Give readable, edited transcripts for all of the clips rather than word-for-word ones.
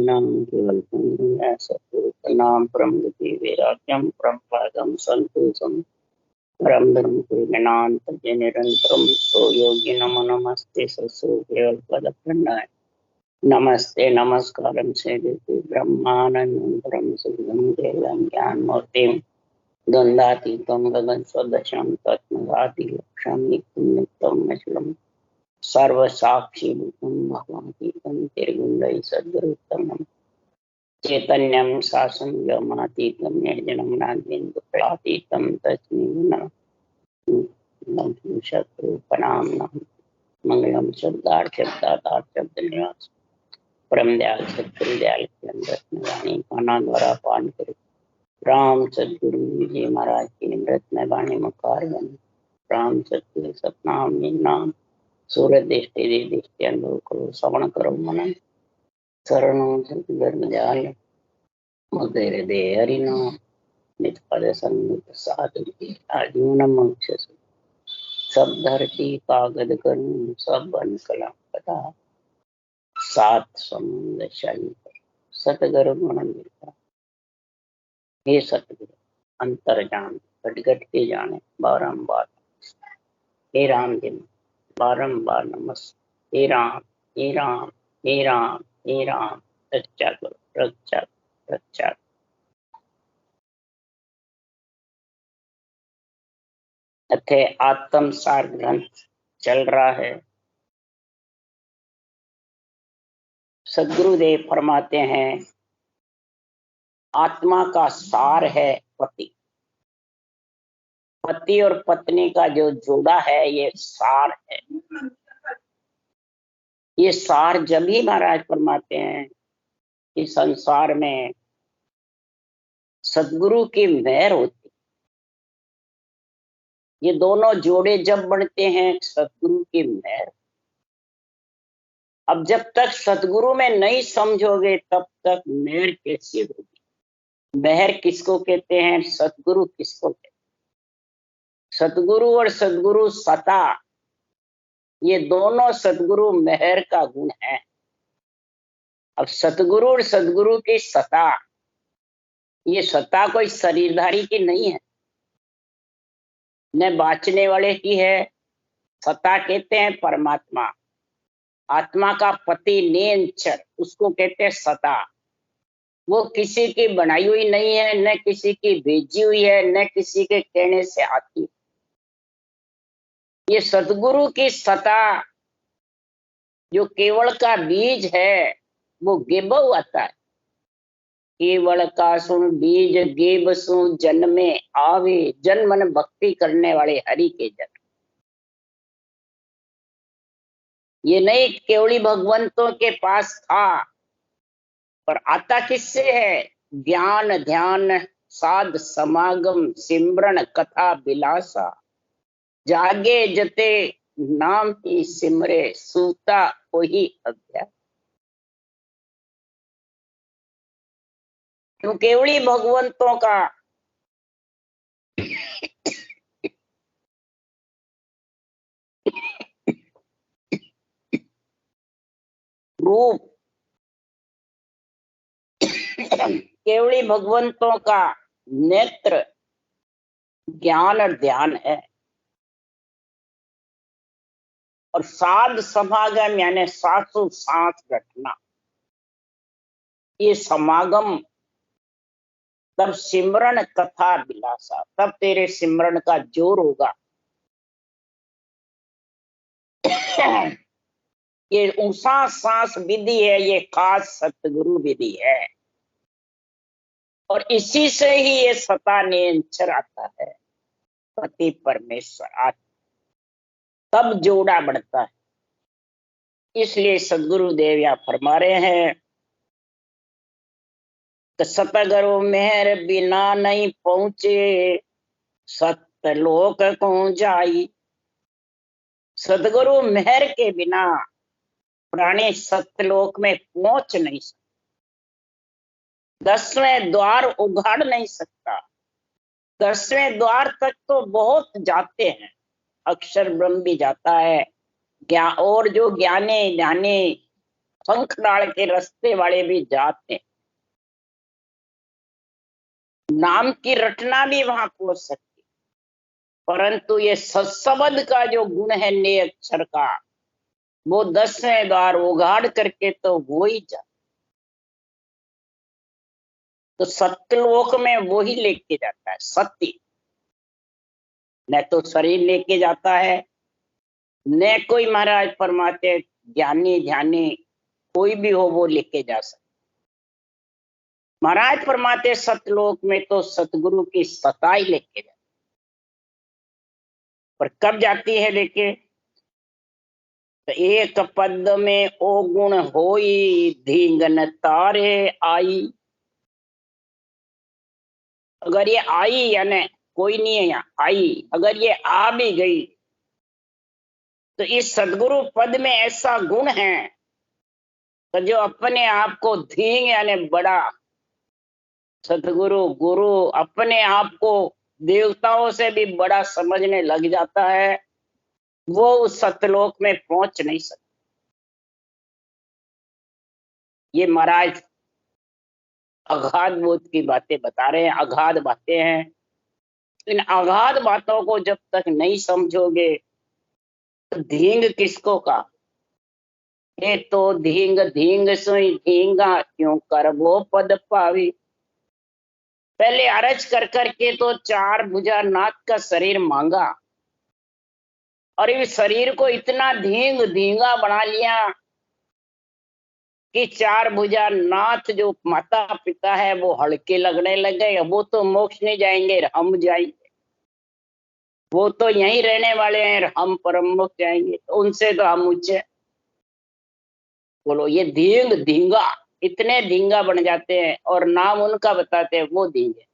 ज्ञानं केवलं सत्पुरुषाणां परमगति वैराग्यं परमपादं संतोषं परम धर्म ज्ञानांतर्य निरंतरम सो योगी नमो नमस्ते ससु केवल पद खंडाय नमस्ते नमस्कारम से देते ब्रह्मानंदं परम सुखदं केवलं ज्ञान मूर्तिं द्वंद्वातीतं गगन सदृशं तत्त्ववादी लक्ष्यं नित्यं अचलम् सर्व साक्षी भूतम भगवातीतं निर्गुणै सद्गुरुत्तमं चैतन्यं शासन व्योमातीतं निर्जनं नाद्यन्तप्रातीतं तस्मै नमः शत्रुपनाम नमः मंगलम शब्दार्थ शब्दार्थ शब्द निवास परम दयाल सत्पुरुष दयाल के अंदर वाणी पाना द्वारा पान करे राम सद्गुरु जी महाराज की निमृत में वाणी मुखार बन राम सत्य सतनाम नाम सूर्य दृष्टि दृष्टि अनुभव करो श्रवण करो मनन शरणों धर्म जाल मुदेर दे हरिनाम नित पद संगीत साधु आजीवन मोक्ष सब धरती कागद करूं सब बन कलम पता सात समुद्र शाही सतगुरु मन मिलता हे सतगुरु अंतर जान घट के जाने बारंबार हे राम जी बारंबार नमस्ते हे राम हे राम हे राम हे राम रक्षा करो रक्षा रक्षा। अथे आत्म सार ग्रंथ चल रहा है। सदगुरुदेव फरमाते हैं आत्मा का सार है पति। पति और पत्नी का जो जोड़ा है ये सार है। ये सार जब ही महाराज फरमाते हैं कि संसार में सदगुरु की मेहर होती। ये दोनों जोड़े जब बनते हैं सदगुरु की मेहर। अब जब तक सदगुरु में नहीं समझोगे तब तक मेहर कैसी होगी। मेहर किसको कहते हैं, सदगुरु किसको कहते हैं। सदगुरु और सदगुरु सता ये दोनों सदगुरु मेहर का गुण है। अब सतगुरु और सदगुरु की सता, ये सता कोई शरीरधारी की नहीं है न बाँचने वाले की है। सता कहते हैं परमात्मा, आत्मा का पति नेंचर उसको कहते हैं सता। वो किसी की बनाई हुई नहीं है, न किसी की भेजी हुई है, न किसी के कहने से आती है। ये सतगुरु की सता जो केवल का बीज है वो गेबव आता है। केवल का सुन बीज गेब सु जन्मे आवे, जन्मन भक्ति करने वाले हरि के जन। ये नहीं केवली भगवंतों के पास था, पर आता किससे है, ज्ञान ध्यान साध समागम सिमरन कथा बिलासा। जागे जते नाम ही सिमरे सूता वही अभ्यास। तो केवली भगवंतों का रूप, केवली भगवंतों का नेत्र ज्ञान और ध्यान है। और साध समागम यानी सासु सांस रखना, ये समागम। तब सिमरन कथा बिलासा, तब तेरे सिमरन का जोर होगा। ये ऊषा सांस विधि है, ये खास सतगुरु विधि है। और इसी से ही ये सता नेंचर आता है, पति परमेश्वर आत्मा। तब जोड़ा बढ़ता है। इसलिए सदगुरु देव यहाँ फरमा रहे हैं कि सतगुरु मेहर बिना नहीं पहुंचे, सतलोक को जाई। सदगुरु मेहर के बिना प्राणी सतलोक में पहुंच नहीं सकता, 10वें द्वार उघाड़ नहीं सकता। 10वें द्वार तक तो बहुत जाते हैं, अक्षर ब्रह्म भी जाता है, और जो ज्ञानी ज्ञानी पंख डाल के रास्ते वाले भी जाते हैं। नाम की रटना भी वहां पहुंच सकती, परंतु ये सत्संबंध का जो गुण है ने अक्षर का, वो 10वें द्वार उगाड़ करके तो वो ही जा, तो सत्यलोक में वो ही लेके जाता है सत्य, न तो शरीर लेके जाता है, न कोई महाराज फरमाते ज्ञानी ध्यानी कोई भी हो वो लेके जा सकता। महाराज फरमाते सतलोक में तो सतगुरु की सताई लेके जाती, पर कब जाती है लेके? तो एक पद में ओ गुण होई धींगन तारे आई। अगर ये आई यानी कोई नहीं है यहाँ, आई अगर ये आ भी गई तो इस सदगुरु पद में ऐसा गुण है तो जो अपने आप को धींग यानी बड़ा, सदगुरु गुरु अपने आप को देवताओं से भी बड़ा समझने लग जाता है, वो उस सतलोक में पहुंच नहीं सकता। ये महाराज अगाध बोध की बातें बता रहे हैं, अगाध बातें हैं। इन अगाध बातों को जब तक नहीं समझोगे तो धींग किसको का? ये तो धींग धींग सोई धींगा क्यों कर वो पद पावी। पहले अरज कर करके तो 4 भुजा नाथ का शरीर मांगा, और इस शरीर को इतना धींग धींगा बना लिया कि 4 भुजा नाथ जो माता पिता है वो हल्के लगने लगे। वो तो मोक्ष नहीं जाएंगे, हम जाएंगे। वो तो यहीं रहने वाले हैं, हम परम मोक्ष जाएंगे, तो उनसे तो हम ऊंचे। बोलो ये धींग धींगा, इतने धींगा बन जाते हैं और नाम उनका बताते हैं, वो धींगे।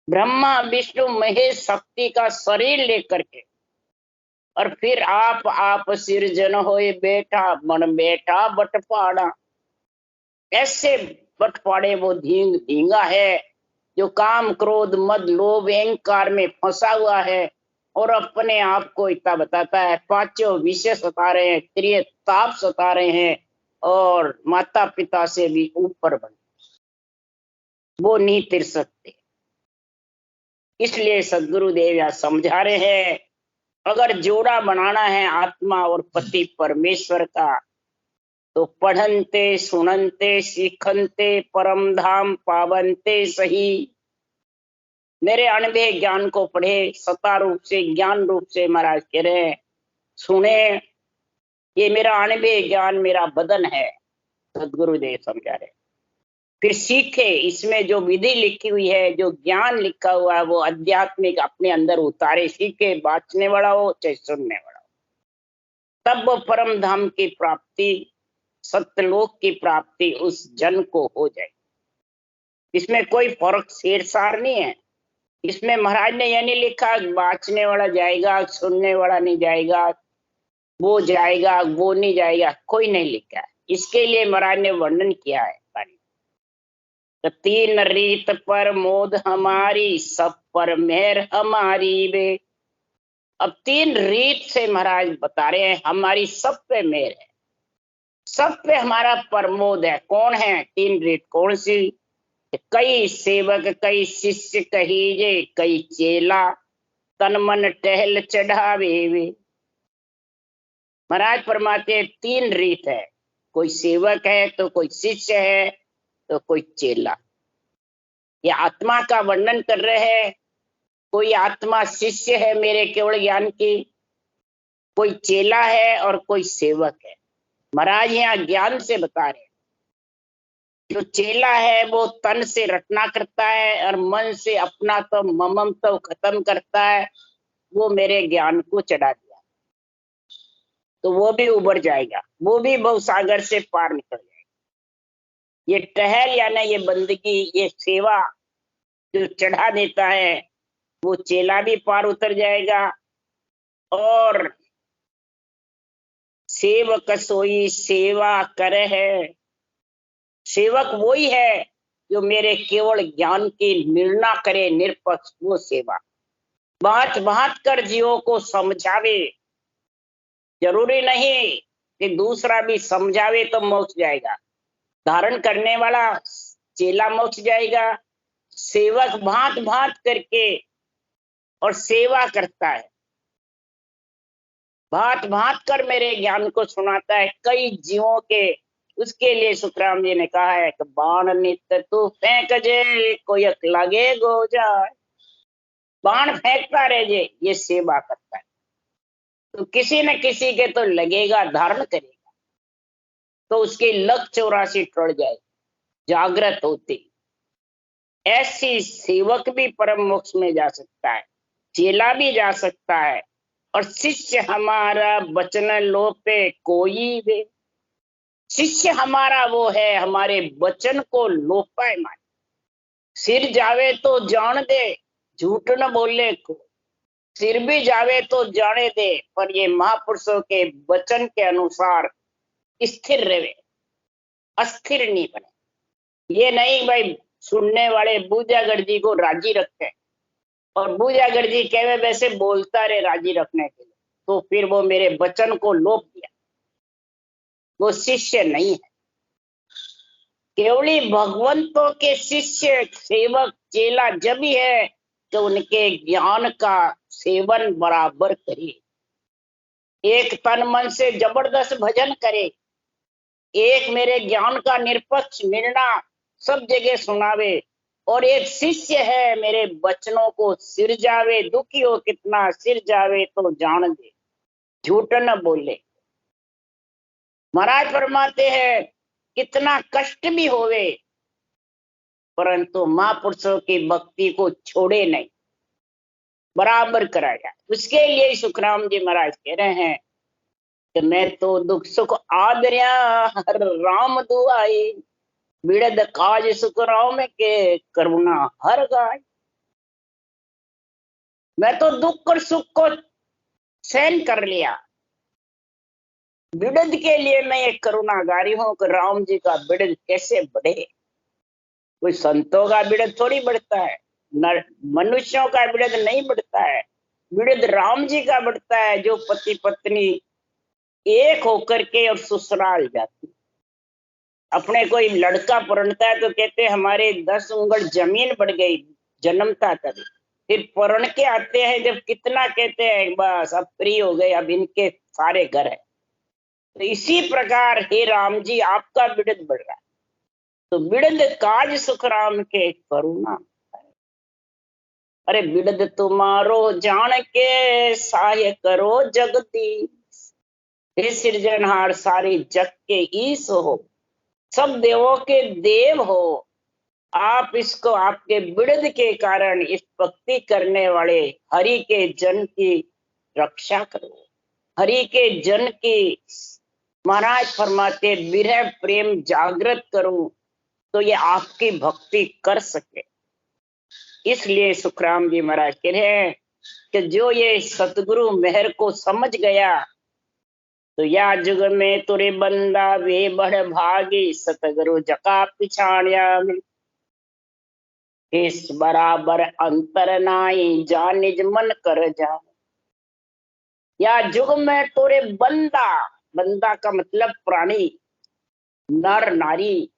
ब्रह्मा विष्णु महेश शक्ति का शरीर लेकर के, और फिर आप सिरजन होए बेटा मन बेटा बटपाड़ा। ऐसे बटपाड़े वो धींग धींगा है जो काम क्रोध मद लोभ अहंकार में फंसा हुआ है और अपने आप को इतना बताता है 5 विषय सता रहे हैं, त्रिय ताप सता रहे हैं और माता पिता से भी ऊपर बने, वो नहीं तिर सकते। इसलिए सदगुरुदेव यहाँ समझा रहे हैं, अगर जोड़ा बनाना है आत्मा और पति परमेश्वर का, तो पढ़नते सुननते सीखनते परम धाम पावनते सही। मेरे अनुभव ज्ञान को पढ़े, सता रूप से ज्ञान रूप से महाराज कह रहे हैं सुने, ये मेरा अनुभव ज्ञान मेरा बदन है, सदगुरुदेव समझा रहे। फिर सीखे, इसमें जो विधि लिखी हुई है, जो ज्ञान लिखा हुआ है, वो आध्यात्मिक अपने अंदर उतारे, सीखे, बांचने वाला हो चाहे सुनने वाला हो, तब परम धाम की प्राप्ति, सत्यलोक की प्राप्ति उस जन को हो जाए। इसमें कोई फर्क शेरसार नहीं है। इसमें महाराज ने यह नहीं लिखा बांचने वाला जाएगा, सुनने वाला नहीं जाएगा, वो जाएगा वो नहीं जाएगा, कोई नहीं लिखा है। इसके लिए महाराज ने वर्णन किया है। तो 3 रीत पर मोद हमारी, सब पर मेहर हमारी वे। अब 3 रीत से महाराज बता रहे हैं हमारी सब पे मेहर है, सब पे हमारा प्रमोद है। कौन है 3 रीत? कौन सी? कई सेवक कई शिष्य कहीजे, कई चेला तन मन टहल चढ़ावे वे। महाराज फरमाते 3 रीत है, कोई सेवक है तो कोई शिष्य है तो कोई चेला। ये आत्मा का वर्णन कर रहे हैं। कोई आत्मा शिष्य है मेरे केवल ज्ञान की, कोई चेला है और कोई सेवक है। महाराज यहाँ ज्ञान से बता रहे हैं, जो चेला है वो तन से रटना करता है और मन से अपना तो ममम तो खत्म करता है, वो मेरे ज्ञान को चढ़ा दिया तो वो भी उबर जाएगा, वो भी भवसागर से पार निकल जाएगा। ये टहल यानी ये बंदगी, ये सेवा जो चढ़ा देता है, वो चेला भी पार उतर जाएगा। और सेवक सोई सेवा करे है, सेवक वही है जो मेरे केवल ज्ञान की निर्णय करे, निरपक्ष वो सेवा। बात बात कर जीवों को समझावे। जरूरी नहीं कि दूसरा भी समझावे तो मोक्ष जाएगा, धारण करने वाला चेला मोक्ष जाएगा, सेवक भांत भांत करके और सेवा करता है, भांत भांत कर मेरे ज्ञान को सुनाता है कई जीवों के, उसके लिए सुखराम जी ने कहा है कि बाण नित्य तू फेंक जे कोई लगे गो जाए, बाण फेंकता रहे जे, ये सेवा करता है, तो किसी न किसी के तो लगेगा, धारण करेगा, तो उसके लक 84 टूट जाए, जागृत होती। ऐसी सेवक भी परम मोक्ष में जा सकता है, चेला भी जा सकता है, और शिष्य हमारा वचन लोपे कोई वे, शिष्य हमारा वो है हमारे वचन को लोपाए माने, सिर जावे तो जान दे, झूठ न बोले को, सिर भी जावे तो जाने दे, पर ये महापुरुषों के वचन के अनुसार स्थिर रहे, अस्थिर नहीं बने। ये नहीं भाई सुनने वाले बूझागढ़ जी को राजी रखते हैं और बूझागढ़ जी कहे वैसे बोलता रहे राजी रखने के लिए, तो फिर वो मेरे वचन को लोप दिया, वो शिष्य नहीं है। केवली भगवंतों के शिष्य सेवक चेला जब ही है तो उनके ज्ञान का सेवन बराबर करे, एक तन मन से जबरदस्त भजन करे, एक मेरे ज्ञान का निरपक्ष निर्णय सब जगह सुनावे, और एक शिष्य है मेरे वचनों को सिर जावे, दुखी हो कितना सिर जावे तो जान दे, झूठ न बोले। महाराज फरमाते हैं कितना कष्ट भी होवे परंतु महापुरुषों की भक्ति को छोड़े नहीं, बराबर कराया। उसके लिए सुखराम जी महाराज कह रहे हैं कि मैं तो दुख सुख आदरिया हर राम दुआई, बिड़द काज सुख राम के करुणा हर गाय। मैं तो दुख और सुख को सहन कर लिया, बिड़द के लिए मैं एक करुणागारी हूं कि राम जी का बिड़द कैसे बढ़े। कोई संतों का बिड़द थोड़ी बढ़ता है, मनुष्यों का बिड़द नहीं बढ़ता है, बिड़द राम जी का बढ़ता है, जो पति पत्नी एक होकर के और ससुराल जाती। अपने कोई लड़का परणता है तो कहते हमारे 10 उंगल जमीन बढ़ गई, जन्मता तभी, फिर परण के आते हैं जब कितना कहते हैं बस अब फ्री हो गए, अब इनके सारे घर है। तो इसी प्रकार हे राम जी आपका बिड़द बढ़ रहा है, तो बिड़द काज सुख राम के करुणा। अरे बिड़द तुम्हारो जान के सहाय करो जगदीश, हे सृजनहार सारे जग के ईश हो, सब देवों के देव हो, आप इसको आपके बिड़द के कारण इस भक्ति करने वाले हरि के जन की रक्षा करो, हरि के जन की महाराज फरमाते विरह प्रेम जागृत करूं तो ये आपकी भक्ति कर सके। इसलिए सुखराम जी महाराज कह रहे हैं कि जो ये सतगुरु मेहर को समझ गया तो या जुग में तुरे बंदा वे बढ़ भागी, सतगुरु जका पिछाड़िया मिल, इस बराबर अंतर नाई जा निज मन कर जा। या जुग में तुरे बंदा, बंदा का मतलब प्राणी, नर नारी,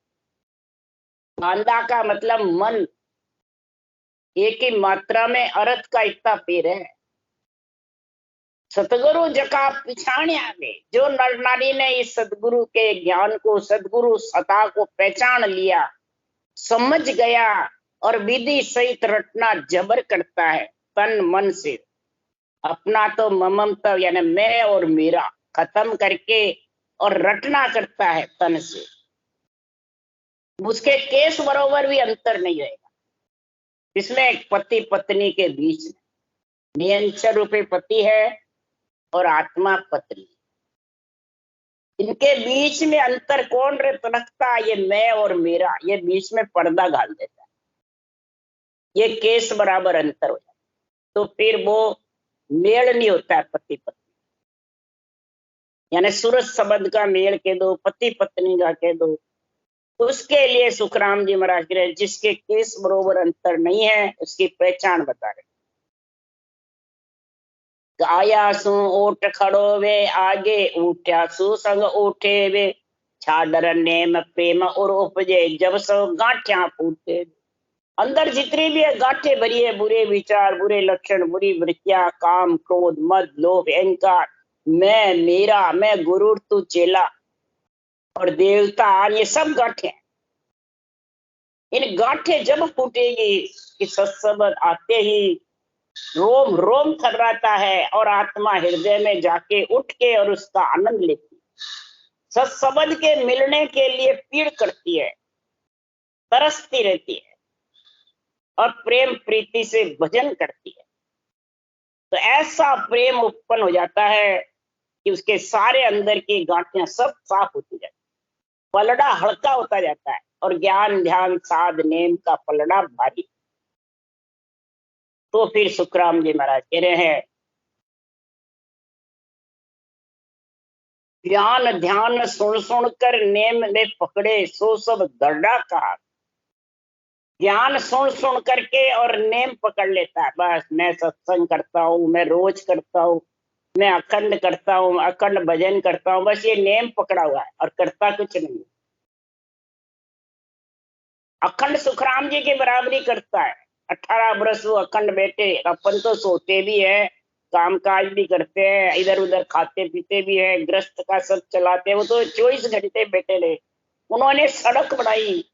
बांदा का मतलब मन, एक ही मात्रा में अर्थ का इतना पेड़ है। सतगुरु जका पिछाड़िया में, जो नर नारी ने इस सदगुरु के ज्ञान को, सदगुरु सता को पहचान लिया, समझ गया और विधि सहित रटना जबर करता है तन मन से, अपना तो ममता यानी मैं और मेरा खत्म करके और रटना करता है तन से, उसके केस बरोबर भी अंतर नहीं रहेगा। इसमें एक पति पत्नी के बीच में नियंचर रूपी पति है और आत्मा पत्नी, इनके बीच में अंतर कौन रखता है? ये मैं और मेरा, ये बीच में पर्दा डाल देता है, ये केस बराबर अंतर हो जाता, तो फिर वो मेल नहीं होता है पति पत्नी, यानी सूरज शब्द का मेल कह दो, पति पत्नी का कह दो। उसके लिए सुखराम जी महाराज कह रहे जिसके केस बरोबर अंतर नहीं है उसकी पहचान बता रहे। आया सू ओट खड़ो वे, आगे उठ्या सू संग उठे वे, छाडर नेम प्रेम और उपजे, जब सब गांठिया फूटे। अंदर जितनी भी है गांठे भरी है, बुरे विचार, बुरे लक्षण, बुरी वृत्तियां, काम, क्रोध, मद, लोभ, अहंकार, मैं, मेरा, मैं गुरु, तू चेला और देवता, ये सब गांठे। इन गांठे जब फूटेगी कि सत्संग आते ही रोम रोम थर्राता है और आत्मा हृदय में जाके उठ के और उसका आनंद लेती है। सत्संग के मिलने के लिए पीड़ करती है, तरसती रहती है और प्रेम प्रीति से भजन करती है। तो ऐसा प्रेम उत्पन्न हो जाता है कि उसके सारे अंदर की गांठियां सब साफ होती जाती, पलड़ा हल्का होता जाता है और ज्ञान ध्यान साध नेम का पलड़ा भारी। तो फिर सुखराम जी महाराज कह रहे हैं, ज्ञान ध्यान सुन सुन कर नेम ने पकड़े, सो सब दर्डा कहा। ज्ञान सुन सुन करके और नेम पकड़ लेता है, बस मैं सत्संग करता हूँ, मैं रोज करता हूँ, मैं अखंड करता हूँ, अखंड भजन करता हूँ, बस ये नेम पकड़ा हुआ है और करता कुछ नहीं। अखंड सुखराम जी की बराबरी करता है। 18 वर्ष वो अखंड बैठे, अपन तो सोते भी है, काम काज भी करते हैं, इधर उधर खाते पीते भी है, ग्रस्त का सब चलाते हैं, वो तो 24 घंटे बैठे रहे। उन्होंने सड़क बनाई।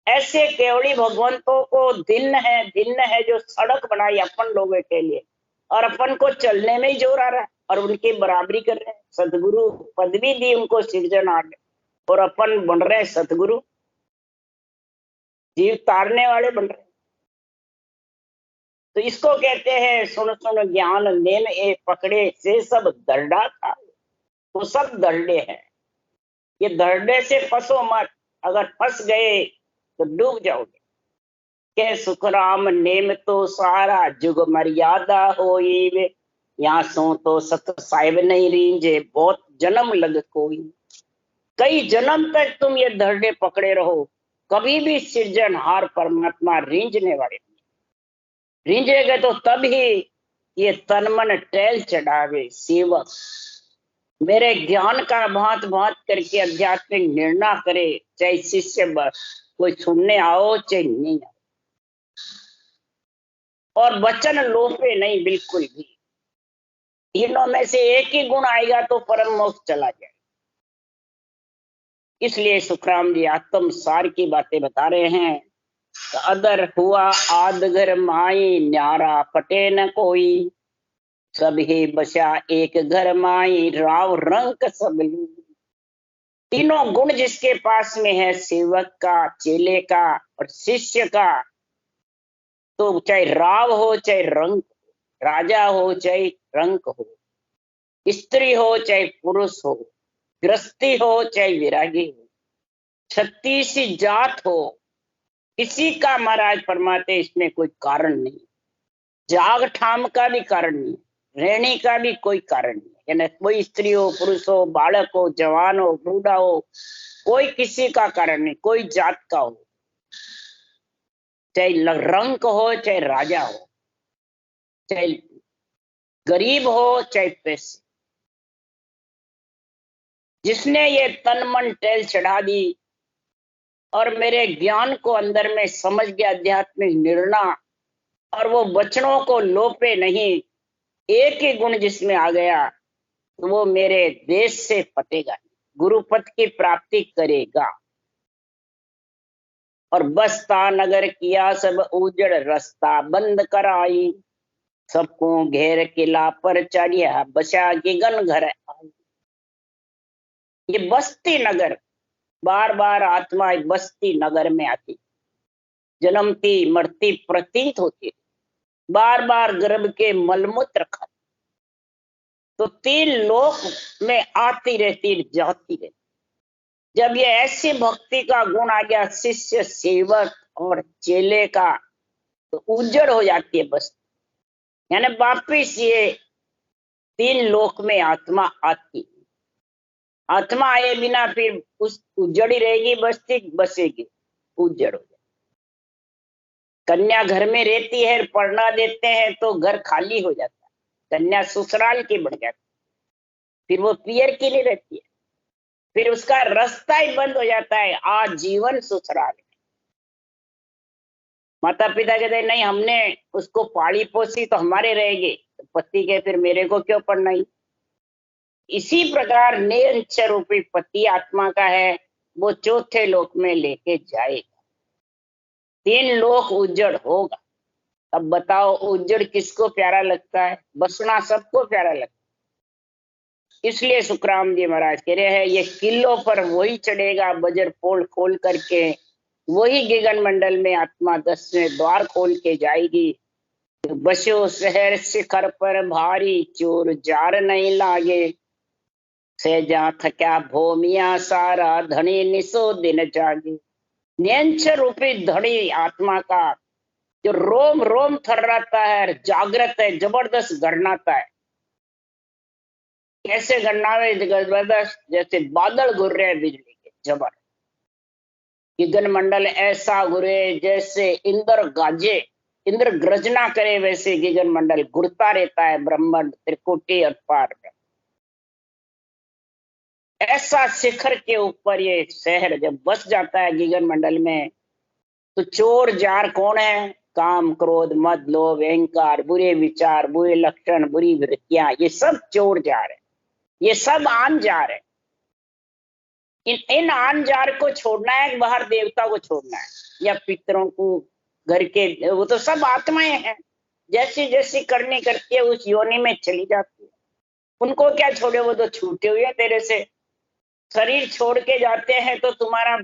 ऐसे केवड़ी भगवंतों को दिन है जो सड़क बनाई अपन लोगों के लिए, और अपन को चलने में ही जोर आ रहा है और उनकी बराबरी कर रहे हैं। सदगुरु पदवी दी उनको सिरजनहार ने और अपन बन रहे हैं सतगुरु, जीव तारने वाले बन रहे हैं। तो इसको कहते हैं सुन सुन ज्ञान नेम ए पकड़े, से सब दर्डा था। वो सब दर्डे हैं, ये दर्डे से फंसो मत, अगर फंस गए तो डूब जाओगे। के सुखराम नेम तो सारा जुग मर्यादा होई वे, यहाँ सो तो सत साहिब नहीं रींझे, बहुत जन्म लग कोई। कई जन्म तक तुम ये दर्डे पकड़े रहो, कभी भी सृजनहार परमात्मा रींझने वाले नहीं। रींझेगे तो तब ही ये तन मन टैल चढ़ावे सेवक, मेरे ज्ञान का भांत भांत करके आध्यात्मिक निर्णय करे, चाहे शिष्य कोई सुनने आओ चाहे नहीं आओ, और वचन लोपे नहीं बिल्कुल भी। तीनों में से एक ही गुण आएगा तो परम मोक्ष चला जाए। इसलिए सुखराम जी आत्म सार की बातें बता रहे हैं। तो अदर हुआ आद घर माई, न्यारा पटे न कोई, सब ही बसा एक घर माई, राव रंग सब लू। तीनों गुण जिसके पास में है, सेवक का, चेले का और शिष्य का, तो चाहे राव हो चाहे रंग, राजा हो चाहे रंग हो, स्त्री हो चाहे पुरुष हो, गृहस्थी हो चाहे विरागी हो, छत्तीसी जात हो, किसी का महाराज परमाते इसमें कोई कारण नहीं, जाग ठाम का भी कारण नहीं, रहने का भी कोई कारण नहीं। यानी कोई स्त्री हो, पुरुष हो, बालक हो, जवान हो, बूढ़ा हो, कोई किसी का कारण नहीं, कोई जात का हो, चाहे रंग हो चाहे राजा हो, चाहे गरीब हो चाहे पैसे, जिसने ये तन मन टेल चढ़ा दी और मेरे ज्ञान को अंदर में समझ गया, आध्यात्मिक निर्णय, और वो वचनों को लोपे नहीं, एक ही गुण जिसमें आ गया, तो वो मेरे देश से पटेगा, गुरुपद की प्राप्ति करेगा। और बसता नगर किया सब उजड़, रास्ता बंद कराई, सबको घेर किला पर चढ़िया, बसा के गन घर आई। ये बस्ती नगर, बार बार आत्मा बस्ती नगर में आती, जन्मती मरती प्रतीत होती, बार बार गर्भ के मलमूत्र खाती, तो 3 लोक में आती रहती जाती रहती। जब ये ऐसी भक्ति का गुण आ गया शिष्य सेवक और चेले का, तो उजड़ हो जाती है बस्ती, यानी वापिस ये 3 लोक में आत्मा आती। आत्मा आए बिना फिर उस उजड़ी रहेगी बस्ती, बसेगी, उजड़ हो जाए। कन्या घर में रहती है, पढ़ना देते हैं तो घर खाली हो जाता है, कन्या ससुराल की बन जाती, फिर वो पियर की नहीं रहती है, फिर उसका रास्ता ही बंद हो जाता है आजीवन ससुराल। माता पिता कहते हैं नहीं, हमने उसको पाली पोसी तो हमारे रहेगी, तो पति के फिर मेरे को क्यों पढ़ना ही। इसी प्रकार निरंच रूपी पति आत्मा का है, वो चौथे लोक में लेके जाएगा, 3 लोक उज्जड़ होगा। अब बताओ उज्जड़ किसको प्यारा लगता है? बसना सबको प्यारा लगता है। इसलिए सुखराम जी महाराज कह रहे हैं ये किलों पर वही चढ़ेगा बजर पोल खोल करके, वही गगन मंडल में आत्मा 10वें द्वार खोल के जाएगी। बसो शहर शिखर पर भारी, चोर जार नहीं लागे, सहजा थक्या भूमिया सारा, धनी निसो दिन जागे। न्यंच रूपी धनी आत्मा का जो रोम रोम थर्राता है, जागृत है, जबरदस्त गणनाता है। कैसे गणनावे जबरदस्त? जैसे बादल घुर रहे हैं बिजली के, जबर। गगन मंडल ऐसा घुरे जैसे इंद्र गाजे, इंद्र गर्जना करे, वैसे गगन मंडल घुरता रहता है ब्रह्मांड त्रिकुटी और पार में। ऐसा शिखर के ऊपर ये शहर जब बस जाता है गगन मंडल में, तो चोर जार कौन है? काम क्रोध मद लोभ अहंकार, बुरे विचार, बुरे लक्षण, बुरी वृत्तियां, ये सब चोर जार है, ये सब आन जार है। इन आन जार को छोड़ना है, बाहर देवता को छोड़ना है या पितरों को, घर के, वो तो सब आत्माएं हैं, जैसी जैसी करनी करती है उस योनि में चली जाती है। उनको क्या छोड़े, वो तो छूटे हुए हैं तेरे से। शरीर छोड़ के जाते हैं तो तुम्हारा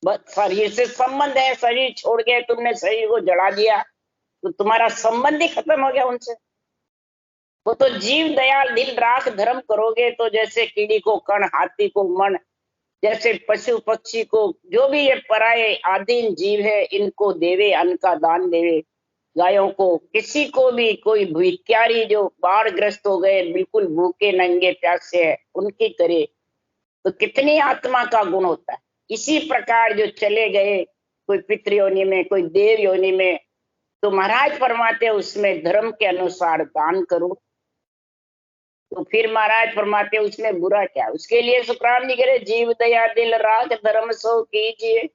शरीर से संबंध है, शरीर छोड़ के तुमने शरीर को जला दिया तो तुम्हारा संबंध ही खत्म हो गया उनसे। वो तो जीव दयाल दिल राख धर्म करोगे तो जैसे कीड़ी को कण, हाथी को मन, जैसे पशु पक्षी को, जो भी ये पराये आधीन जीव है, इनको देवे, अन्न का दान देवे। गायों को, किसी को भी, कोई भिखारी जो बाढ़ ग्रस्त हो गए, बिल्कुल भूखे नंगे प्यासे है, उनकी करे तो कितनी आत्मा का गुण होता है। इसी प्रकार जो चले गए, कोई पितृ योनि में, कोई देव योनि में, तो महाराज फरमाते उसमें धर्म के अनुसार दान करो। तो फिर महाराज फरमाते उसमें बुरा क्या? उसके लिए सुखराम जी कह रहे जीव दया दिल राख धर्म सो कीजिए,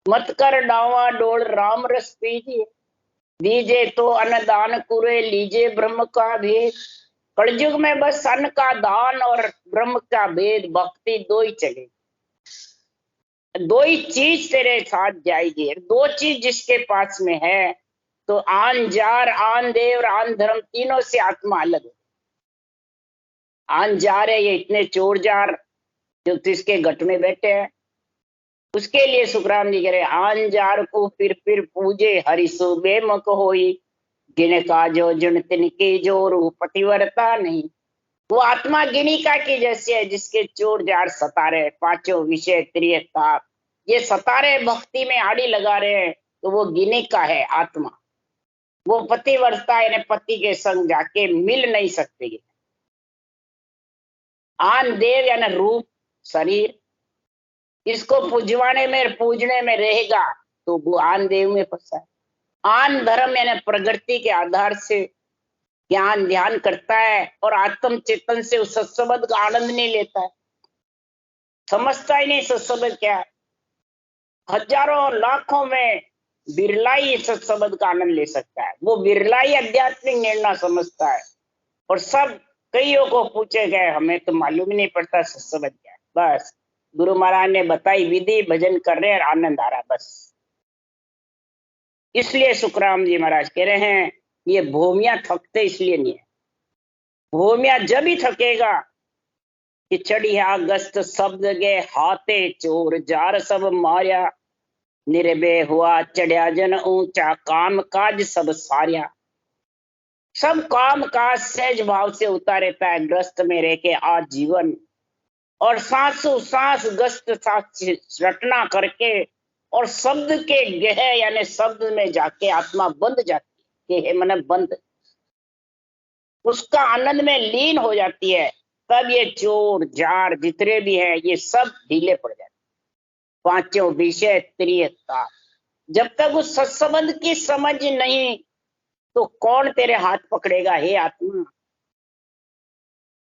मत कर डावा डोल राम रस पीजिए, दीजिए तो अन्नदान कुरे लीजिए ब्रह्म का भेद। कलयुग में बस अन्न का दान और ब्रह्म का भेद, भक्ति दो ही चलेगी, दो ही चीज तेरे साथ जाएगी। 2 चीज जिसके पास में है तो आन जार, आन देव और आन धर्म, तीनों से आत्मा अलग है। आन जार है ये इतने चोर जार जो जिसके घट में बैठे हैं, उसके लिए सुखराम जी कह रहे आन जार को फिर पूजे, हरि सुबे मुख होई, गिन का जो जुन तिनके जो रूप पतिव्रता नहीं। वो आत्मा गिनिका की जैसे है जिसके चोर जार सता रहे, 5 विषय त्रिय ताप, ये सता रहे, भक्ति में आड़ी लगा रहे हैं, तो वो गिनिका है आत्मा। वो पतिव्रता यानी पति के संग जाके मिल नहीं सकती। आन देव यानी रूप शरीर, इसको पूजवाने में पूजने में रहेगा तो वो आन देव में फंसा है। आन धर्म यानी प्रगति के आधार से ज्ञान ध्यान करता है और आत्म चेतन से उस सत्संग का आनंद नहीं लेता है, समझता ही नहीं सत्संग क्या है। हजारों लाखों में बिरला ही सत्संग का आनंद ले सकता है, वो बिरला ही आध्यात्मिक निर्णय समझता है। और सब कईयों को पूछे गए, हमें तो मालूम ही नहीं पड़ता सत्संग क्या है, बस गुरु महाराज ने बताई विधि, भजन कर रहे हैं, आनंद आ रहा बस। इसलिए सुखराम जी महाराज कह रहे हैं ये भूमिया थकते इसलिए नहीं है, भूमिया जब ही थकेगा कि चढ़िया गस्त शब्द गे हाथे, चोर जार सब मारिया, निर्भय हुआ चढ़िया जन ऊंचा, काम काज सब सारिया। सब काम काज सहज भाव से उतारता है, ग्रस्त में रह के आजीवन, और सांसों सांस गस्त सांस रटना करके, और शब्द के गह यानी शब्द में जाके आत्मा बंद जाती है, मन बंद, उसका आनंद में लीन हो जाती है। तब ये चोर जार जितने भी हैं ये सब ढीले पड़ जाते। 5 विषय त्रियता, जब तक उस सत्संबंध की समझ नहीं तो कौन तेरे हाथ पकड़ेगा हे आत्मा?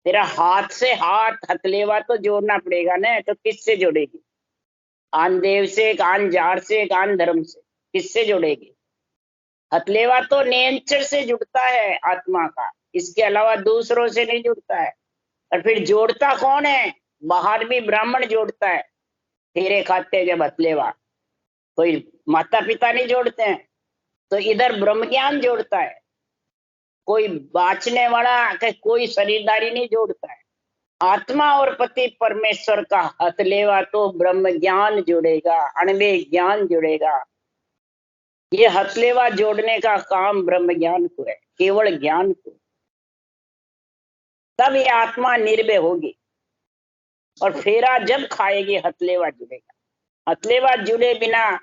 तेरा हाथ से हाथ हथलेवा तो जोड़ना पड़ेगा ना, तो किससे जोड़ेगी? आन देव से, कान जार से, कान धर्म से, किससे जोड़ेगी? हथलेवा तो नेचर से जुड़ता है आत्मा का, इसके अलावा दूसरों से नहीं जुड़ता है। और फिर जोड़ता कौन है? बाहर भी ब्राह्मण जोड़ता है, फेरे खाते जब हथलेवा, कोई माता पिता नहीं जोड़ते हैं, तो इधर ब्रह्म ज्ञान जोड़ता है। कोई बाँचने वाला, कोई शरीरदारी नहीं जोड़ता है। आत्मा और पति परमेश्वर का हथलेवा तो ब्रह्म ज्ञान जुड़ेगा, अणवे ज्ञान जुड़ेगा। ये हथलेवा जोड़ने का काम ब्रह्म ज्ञान को है, केवल ज्ञान को। तब ये आत्मा निर्भय होगी और फेरा जब खाएगी हथलेवा जुड़ेगा। हथलेवा जुड़े बिना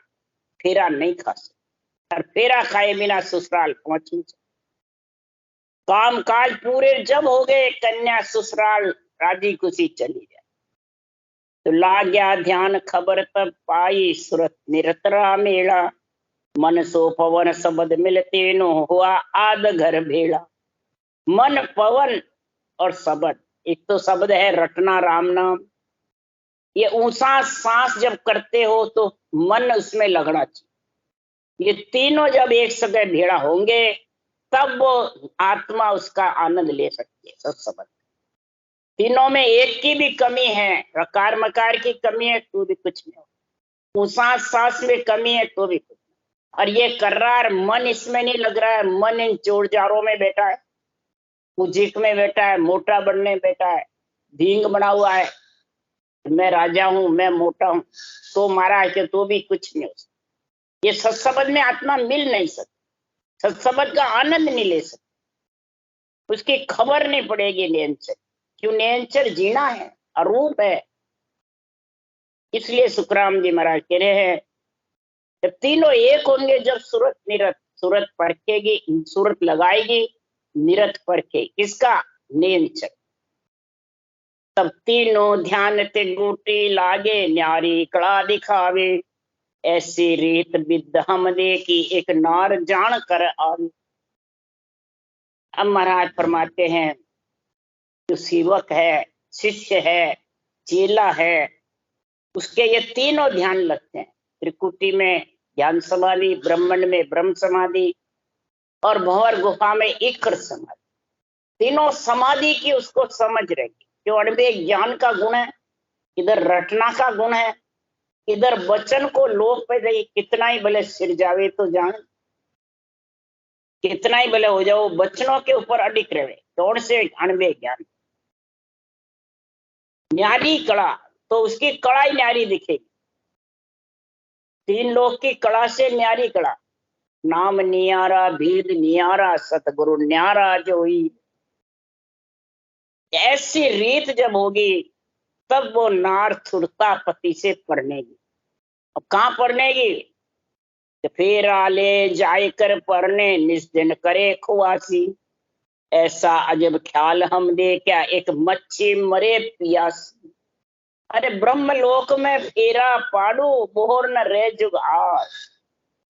फेरा नहीं खा सकता, और फेरा खाए बिना ससुराल पहुंच नहीं सकता। काम काज पूरे जब हो गए, कन्या ससुराल राजी खुशी चली जाए। तो ला गया ध्यान खबर तब पाई, सुरत निरतरा मेला। मन सो पवन शब्द मिलते नो, हुआ आद घर भेड़ा। मन पवन और शब्द, एक तो शब्द है रटना राम नाम, ये ऊंचा सांस जब करते हो तो मन उसमें लगना चाहिए। ये तीनों जब एक जगह भेड़ा होंगे तब वो आत्मा उसका आनंद ले सकती है। सब शब्द तीनों में एक की भी कमी है, रकार मकार की कमी है तो भी कुछ नहीं हो, ऊंचा सांस में कमी है तो भी कुछ नहीं। और ये कर्रार मन इसमें नहीं लग रहा है, मन इन जोड़ जारों में बैठा है, उजिक में बैठा है, मोटा बनने बैठा है, धींग बना हुआ है, मैं राजा हूं, मैं मोटा हूं, तो मारा है कि तो भी कुछ नहीं हो सकता। ये सत्संग में आत्मा मिल नहीं सकती, सत्संग का आनंद नहीं ले सकती, उसकी खबर नहीं पड़ेगी नेचर। क्यों? नेचर जीना है, अरूप है। इसलिए सुखराम जी महाराज कह रहे हैं जब तीनों एक होंगे, जब सूरत निरत, सूरत परखेगी, सूरत लगाएगी, निरत परखे किसका? नेचर। तब तीनों ध्यान ते गोटी लागे, न्यारी कड़ा दिखावे। ऐसी रीत विद्ध हम दे की, एक नार जान कर आवे। अब महाराज फरमाते हैं जो सेवक है, शिष्य है, चेला है, उसके ये तीनों ध्यान लगते हैं। त्रिकुटी में ज्ञान समाधि, ब्रह्मंड में ब्रह्म समाधि, और भंवर गुफा में इक्र समाधि। तीनों समाधि की उसको समझ रहेगी। जो अणवे ज्ञान का गुण है, इधर रटना का गुण है, इधर वचन को लोप पे रही। कितना ही भले सिर जावे तो जान, कितना ही भले हो जाओ, वचनों के ऊपर अडिग रहे। कौन से? अणवे ज्ञान। न्यारी कड़ा, तो उसकी कड़ा ही न्यारी दिखेगी। तीन लोग की कड़ा से न्यारी कड़ा। नाम नियारा, भीद नियारा, सतगुरु न्यारा जोई। ऐसी रीत जब होगी तब वो नार थुरता पति से पढ़नेगी। अब कहाँ पढ़नेगी? तो फिर आले जाय कर पढ़ने, निस्दिन करे खुआसी। ऐसा अजब ख्याल हम दे, क्या एक मच्छी मरे पियासी। अरे ब्रह्मलोक में फेरा पाड़ू, बोहर न रह जुग आस।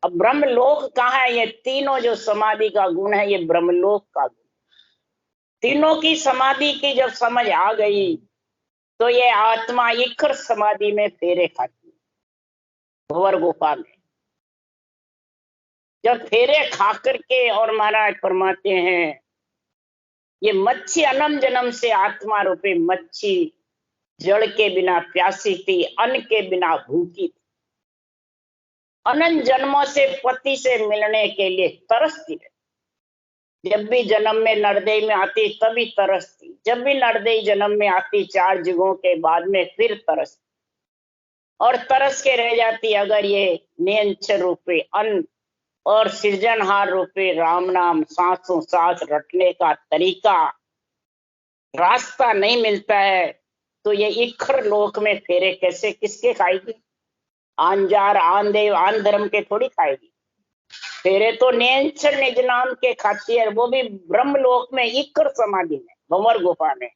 अब ब्रह्मलोक कहाँ है? ये तीनों जो समाधि का गुण है, ये ब्रह्मलोक का गुण। तीनों की समाधि की जब समझ आ गई तो ये आत्मा इखर समाधि में फेरे खाती है, भंवर गुफा में। जब फेरे खा करके, और महाराज फरमाते हैं ये मच्छी अनंत जन्म से आत्मा रूपी मच्छी जल के बिना प्यासी थी, अन्न के बिना भूखी थी, अनंत जन्मों से पति से मिलने के लिए तरसती है। जब भी जन्म में नरदेई में आती तभी तरसती, जब भी नरदेई जन्म में आती 4 युगों के बाद में फिर तरसती, और तरस के रह जाती अगर ये नेंचर रूपे अन्न और सृजनहार रूपे राम नाम सांसों सांस रटने का तरीका, रास्ता नहीं मिलता है, तो ये इखर लोक में फेरे कैसे किसके खाएगी? आंजार आन देव आन धर्म के थोड़ी खाएगी। फेरे तो नेंचर निज नाम के खाती है, वो भी ब्रह्मलोक में इक्र समाधि में, भंवर गुफा में।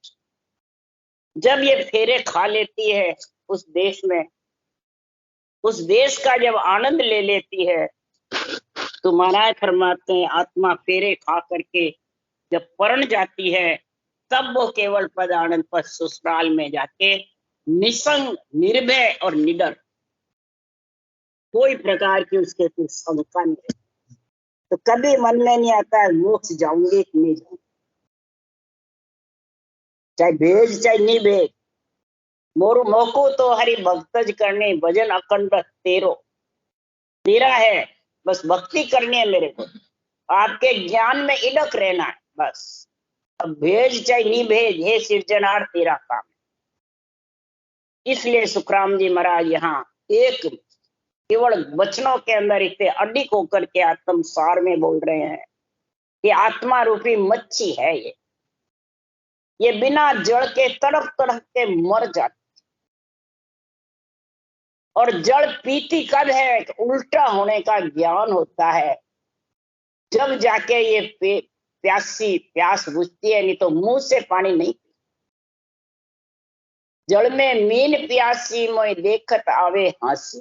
जब ये फेरे खा लेती है उस देश में, उस देश का जब आनंद ले लेती है, तो महाराज फरमाते हैं आत्मा फेरे खा करके जब परण जाती है तब वो केवल पद आनंद पर ससुराल में जाके निसंग निर्भय और निडर, कोई प्रकार की उसके फिर शंका नहीं रहती। तो कभी मन में नहीं आता है मोक्ष जाऊंगे कि नहीं जाऊंगे, चाहे भेज चाहे नहीं भेज, मोरू मोको तो हरि भक्तज करने भजन अखंड तेरा है, बस भक्ति करनी है मेरे को, आपके ज्ञान में इडक रहना है बस। अब भेज चाहे नहीं भेज, हे सिरजनार तेरा काम। इसलिए सुखराम जी महाराज यहाँ एक केवल वचनों के अंदर इतने अडिग होकर के आत्म सार में बोल रहे हैं कि आत्मा रूपी मच्छी है ये बिना जल के तड़प तड़प के मर जाती, और जल पीती कब है, उल्टा होने का ज्ञान होता है जब जाके ये प्यास बुझती है, नहीं तो मुंह से पानी नहीं। जल में मीन प्यासी मोय देखत आवे हंसी,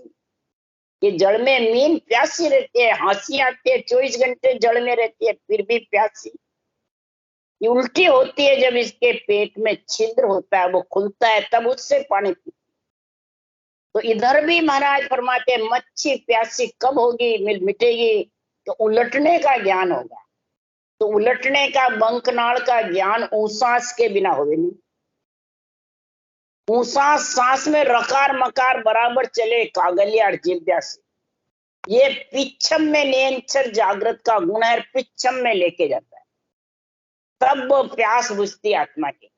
ये जल में मीन प्यासी रहती है, हंसी आती है, 24 घंटे जल में रहती है फिर भी प्यासी। ये उल्टी होती है जब इसके पेट में छिद्र होता है, वो खुलता है तब उससे पानी पीती। तो इधर भी महाराज फरमाते मच्छी प्यासी कब होगी, मिटेगी, तो उलटने का ज्ञान होगा। तो उलटने का बंकनाल का ज्ञान ऊसास के बिना होवे नहीं। ऊसास सांस में रकार मकार बराबर चले कागलियार जिब्या से, ये पिच्छम में नियंत्रण जागृत का गुण है, पिच्छम में लेके जाता है, तब वो प्यास बुझती आत्मा की,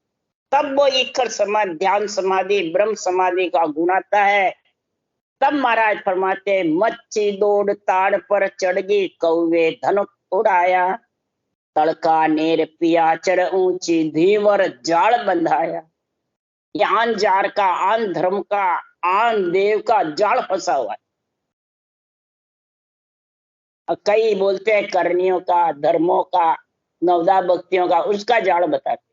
तब वो इकर समाधि ध्यान समाधि ब्रह्म समाधि का गुण आता है। तब महाराज फरमाते मच्छी दौड़ ताड़ पर चढ़ गई कौवे धन उड़ाया, तड़का नेर पिया चढ़ ऊंची धीवर जाल बंधाया। ये आन जार का, आन धर्म का, आन देव का जाल फंसा हुआ है। कई बोलते हैं करनियों का, धर्मों का, नवदा भक्तियों का, उसका जाल बताते।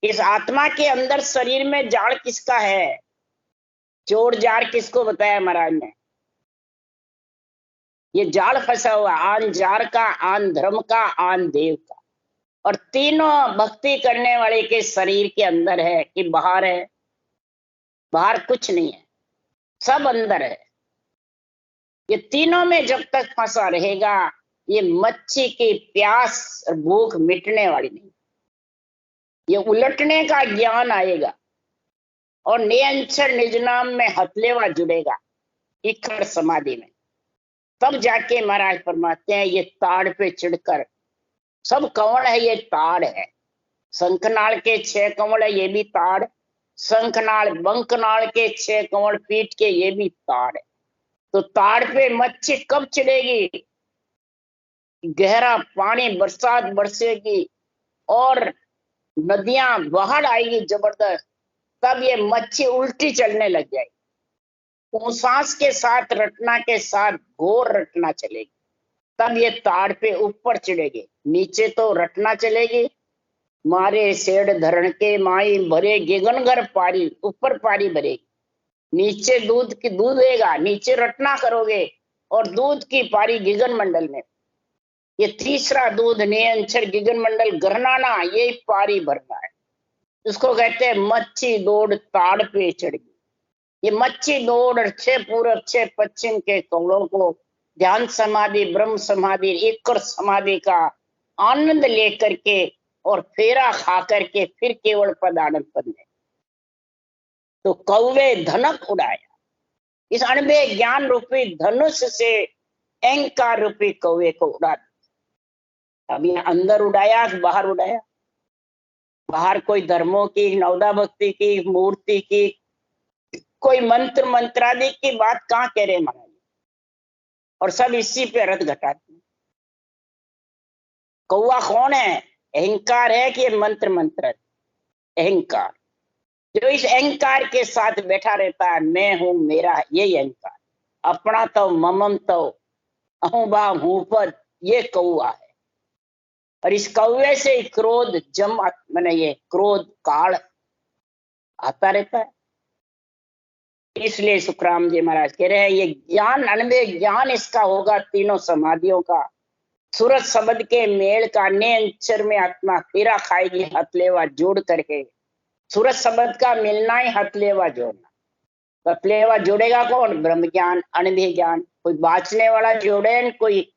इस आत्मा के अंदर शरीर में जाल किसका है, चोर जार किसको बताया महाराज ने, ये जाल फंसा हुआ आन जार का, आन धर्म का, आन देव का। और तीनों भक्ति करने वाले के शरीर के अंदर है कि बाहर है, बाहर कुछ नहीं है, सब अंदर है। ये तीनों में जब तक फंसा रहेगा ये मच्छी की प्यास और भूख मिटने वाली नहीं। ये उलटने का ज्ञान आएगा और नियंत्रण निज नाम में हथलेवा जुड़ेगा इखड़ समाधि में, तब जाके महाराज फरमाते हैं ये ताड़ पे चिढ़कर, सब कंवल है ये ताड़ है, शंखनाल के 6 कंवल है ये भी ताड़, शंखनाल बंकनाल के 6 कंवल पीठ के ये भी ताड़ है। तो ताड़ पे मच्छी कब चिढ़ेगी, गहरा पानी बरसात बरसेगी और नदियां बाहर आएगी जबरदस्त, तब ये मच्छी उल्टी चलने लग जाएगी, सांस के साथ रटना के साथ घोर रटना चलेगी, तब ये ताड़ पे ऊपर चढ़ेगी, नीचे तो रटना चलेगी। मारे सेड़ धरण के माई भरे गिगनगर पारी, ऊपर पारी भरेगी, नीचे दूध की दूध देगा, नीचे रटना करोगे और दूध की पारी गिगन मंडल में, ये तीसरा दूध नियंत्रण गिगन मंडल गहनाना, ये पारी भरना है। उसको कहते हैं मच्छी दौड़ ताड़ पे चढ़ गई। ये मच्छी दौड़ 6 पूरब 6 पश्चिम के कौड़ों को ध्यान समाधि ब्रह्म समाधि एकड़ समाधि का आनंद लेकर के और फेरा खा करके फिर केवल पद आनंद पद में। तो कौवे धनक उड़ाया, इस अणबे ज्ञान रूपी धनुष से अहंकार रूपी कौवे को उड़ा दिया। अब ये अंदर उड़ाया बाहर उड़ाया, बाहर कोई धर्मों की, नवदा भक्ति की, मूर्ति की, कोई मंत्र मंत्रादि की बात कहाँ कह रहे महाराज, और सब इसी पे रथ घटाते। कौवा कौन है, अहंकार है कि मंत्र मंत्र, अहंकार जो इस अहंकार के साथ बैठा रहता है, मैं हूं मेरा, यही अहंकार, अपना तो ममम तो अहू बा हूं पद, ये कौवा है। और इस कौवे से क्रोध मैंने ये क्रोध काल आता रहता है। इसलिए सुखराम जी महाराज कह रहे हैं ये ज्ञान अनबे ज्ञान इसका होगा तीनों समाधियों का, सूरज शब्द के मेल का ने अंचर में आत्मा फेरा खाएगी हथलेवा जोड़ करके। सूरज शब्द का मिलना ही हथलेवा जोड़ना। हथलेवा जोड़ेगा कौन? ब्रह्म ज्ञान अनबे ज्ञान। कोई बाँचने वाला जोड़े, कोई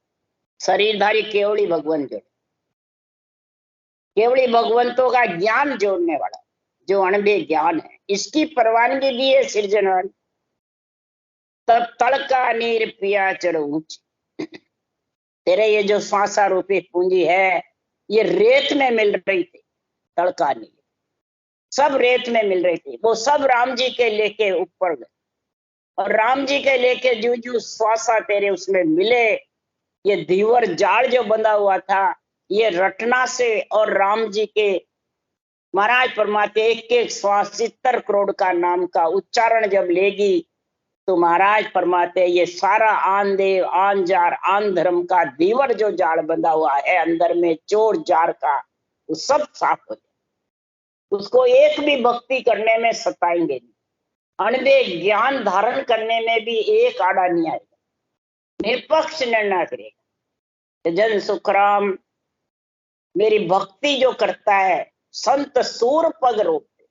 शरीरधारी केवली भगवान जोड़े। केवली भगवंतों का ज्ञान जोड़ने वाला जो अनबे ज्ञान है, इसकी परवानगी दी है सृजनवान। तब तड़का नीर पिया चढ़ ऊंची। तेरे ये जो श्वासा रूपी पूंजी है ये रेत में मिल रही थी, तड़का नीर सब रेत में मिल रही थी। वो सब राम जी के लेके ऊपर गए और राम जी के लेके जो जो श्वासा तेरे उसमें मिले, ये धीवर जाल जो बंधा हुआ था ये रटना से और राम जी के महाराज परमात्मा एक एक श्वास 70 करोड़ का नाम का उच्चारण जब लेगी तो महाराज परमात्मा ये सारा आन देव आन जार आन धर्म का दीवर जो जाल बंधा हुआ है अंदर में चोर जार का, वो सब साफ हो जाए। उसको एक भी भक्ति करने में सताएंगे नहीं, अनबे ज्ञान धारण करने में भी एक आड़ा नहीं आएगा, निष्पक्ष निर्णय करेगा। जन सुखराम मेरी भक्ति जो करता है संत सूर पग रोकते।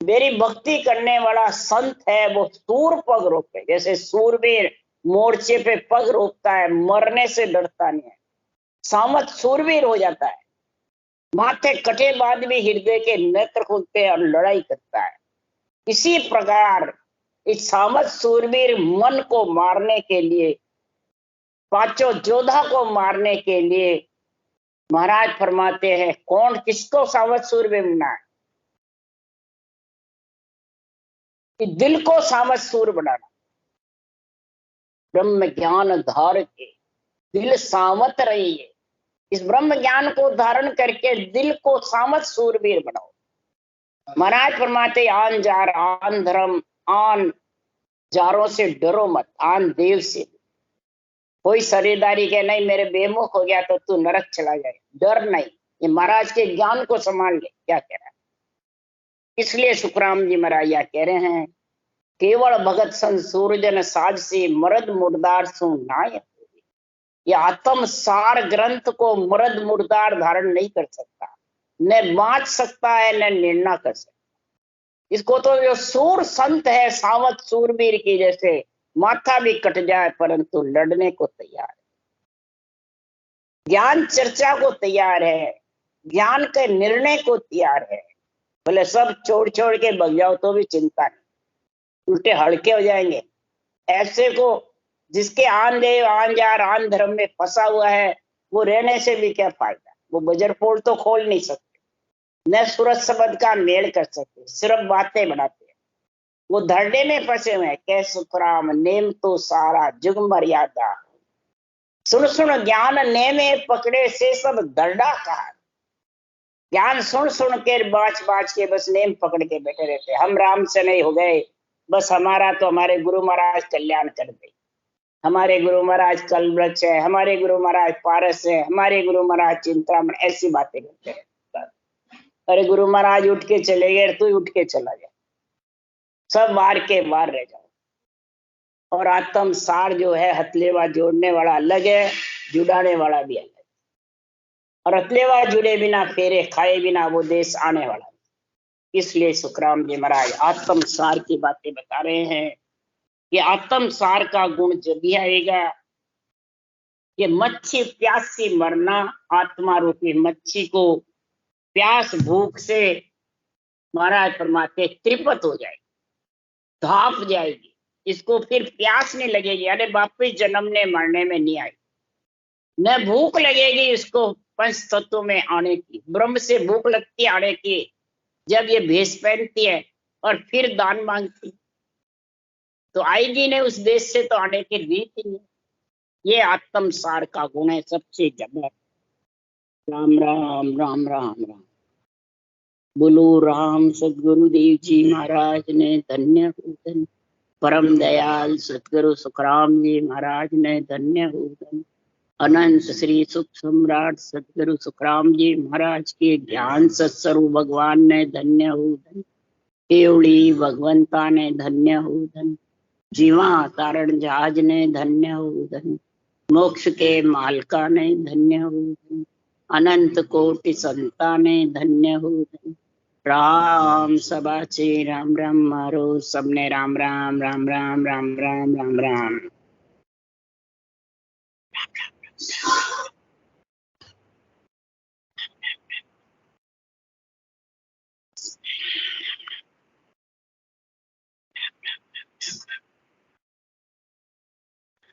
मेरी भक्ति करने वाला संत है वो सूर पग रोकते। जैसे सूरवीर मोर्चे पे पग रोकता है, मरने से डरता नहीं है, सामत सूरवीर हो जाता है। माथे कटे बाद भी हृदय के नेत्र खुलते हैं और लड़ाई करता है। इसी प्रकार इस सामत सूरवीर मन को मारने के लिए, पांचों योद्धा को मारने के लिए महाराज फरमाते हैं कौन किसको सामत सूरवीर बनना है? दिल को सामत सूर बनाना। ब्रह्म ज्ञान धार के दिल सामत रहिए। इस ब्रह्म ज्ञान को धारण करके दिल को सामत सूरवीर बनाओ। महाराज फरमाते आन जार आन धर्म आन जारों से डरो मत, आन देव से। कोई शरीरदारी के नहीं मेरे बेमुख हो गया तो तू नरक चला जाए, डर नहीं। ये महाराज के ज्ञान को संभाल ले। क्या कह रहा है? इसलिए सुखराम जी महाराज या कह रहे हैं केवल भगत सन सूरजन साज से मर्द मुर्दार सु नायक। ये आत्म सार ग्रंथ को मर्द मुर्दार धारण नहीं कर सकता, न बांच सकता है न निर्णय कर सकता। इसको तो जो सूर संत है सावत सूरवीर की जैसे माथा भी कट जाए परंतु लड़ने को तैयार है, ज्ञान चर्चा को तैयार है, ज्ञान के निर्णय को तैयार है। बोले सब छोड़ छोड़ के भग जाओ तो भी चिंता नहीं, उल्टे हल्के हो जाएंगे। ऐसे को जिसके आन देव आन जार आन धर्म में फंसा हुआ है वो रहने से भी क्या फायदा? वो बजर पोल तो खोल नहीं सकते, न सूरज शब्द का मेल कर सकते, सिर्फ बातें बनाते हैं। वो धरने में फंसे हुए हैं। कै सुखराम नेम तो सारा जुग मर्यादा, सुन सुन ज्ञान नेमे पकड़े से सब दरडा कहा। ज्ञान सुन सुन के बाँच बाँच के बस नेम पकड़ के बैठे रहते। हम राम से नहीं हो गए, बस हमारा तो हमारे गुरु महाराज कल्याण कर दे, हमारे गुरु महाराज कलवृक्ष है, हमारे गुरु महाराज पारस है, हमारे गुरु महाराज चिंतामण, ऐसी बातें करते हैं। अरे गुरु महाराज उठ के चले गए, तू उठ के चला जा, सब बार के बार रह जाओ। और आत्म सार जो है हथलेवा जोड़ने वाला अलग है, जुड़ाने वाला भी अलग है। और हथलेवा जुड़े बिना फेरे खाए बिना वो देश आने वाला। इसलिए सुखराम जी महाराज आत्म सार की बातें बता रहे हैं कि आत्म सार का गुण जब भी आएगा, ये मच्छी प्यासी मरना, आत्मा रूपी मच्छी को प्यास भूख से महाराज फरमाते त्रिपत हो जाएगी, धाप जाएगी, इसको फिर प्यास नहीं लगेगी। अरे वापिस जन्मने मरने में नहीं आएगी, न भूख लगेगी इसको पंच तत्व में आने की। ब्रह्म से भूख लगती आने की जब ये भेष पहनती है और फिर दान मांगती, तो आएगी नहीं उस देश से, तो आने की रीत ही नहीं। ये आत्म सार का गुण है सबसे जबरदस्त। राम राम राम राम राम। बोलो राम सदगुरुदेव जी महाराज ने धन्य हो धन्य। परम दयाल सदगुरु सुखराम जी महाराज ने धन्य हो धन्य। अनंत श्री सुख सम्राट सदगुरु सुखराम जी महाराज के ज्ञान सत्स्वरूप भगवान ने धन्य हो धन्य। केवड़ी भगवंता ने धन्य हो धन, जीवा तारण जहाज ने धन्य हो धन, मोक्ष के मालका ने धन्य हो धन, अनंत कोटि संता ने धन्य हो धन। राम सबाचे राम राम मारो, सबने राम राम राम राम राम राम राम राम, राम।